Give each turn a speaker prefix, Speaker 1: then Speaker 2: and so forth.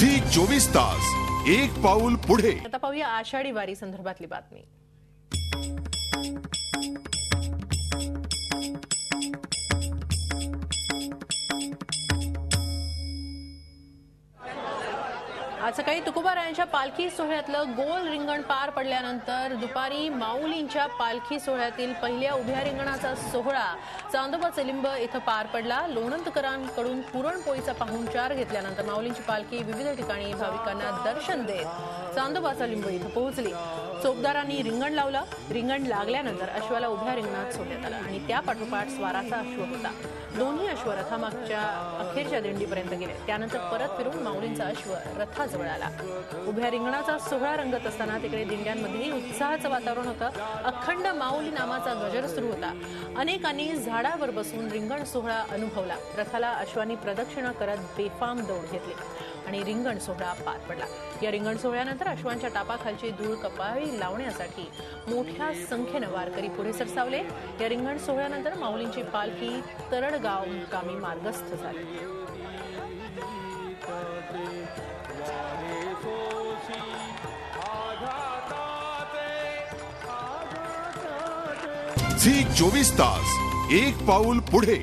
Speaker 1: Zee 24 तास एक पाऊल पुढे।
Speaker 2: आता पाहूया आषाढी वारी संदर्भातली बातमी। आज सकाळी तुकोबारायांच्या पालखी सोहळ्यातलं गोल रिंगण पार पडल्यानंतर दुपारी माऊलींच्या पालखी सोहळ्यातील पहिल्या उभ्या रिंगणाचा सोहळा चांदोबाचे लिंब इथं पार पडला। लोणंदकरांकडून पुरणपोळीचा पाहुणचार घेतल्यानंतर माऊलींची पालखी विविध ठिकाणी भाविकांना दर्शन देत चांदोबाचा लिंब इथं पोहोचली। चोपदारांनी रिंगण लावलं। रिंगण लागल्यानंतर अश्वाला उभ्या रिंगणात सोडण्यात आलं आणि त्या पाठोपाठ स्वाराचा अश्व होता। दोन्ही अश्व रथामागच्या अखेरच्या दिंडीपर्यंत गेले। त्यानंतर परत फिरून माऊलींचा अश्व रथाजवळ आला। उभ्या रिंगणाचा सोहळा रंगत असताना तिकडे दिंड्यांमध्येही उत्साहाचं वातावरण होतं। अखंड माऊली नामाचा गजर सुरू होता। अनेकांनी झाडावर बसून रिंगण सोहळा अनुभवला। रथाला अश्वांनी प्रदक्षिणा करत बेफाम दौड घेतली आणि रिंगण सोहळा पार पडला। या रिंगण सोहळ्यानंतर अश्वांच्या टापाखालची धूळ कपाळी लावण्यासाठी मोठ्या संख्येने वारकरी पुढे सरसावले। या रिंगण सोहळ्यानंतर माऊलींची पालखी तरडगाव मुक्कामी मार्गस्थ झाली।
Speaker 1: झी 24 तास एक पाऊल पुढे।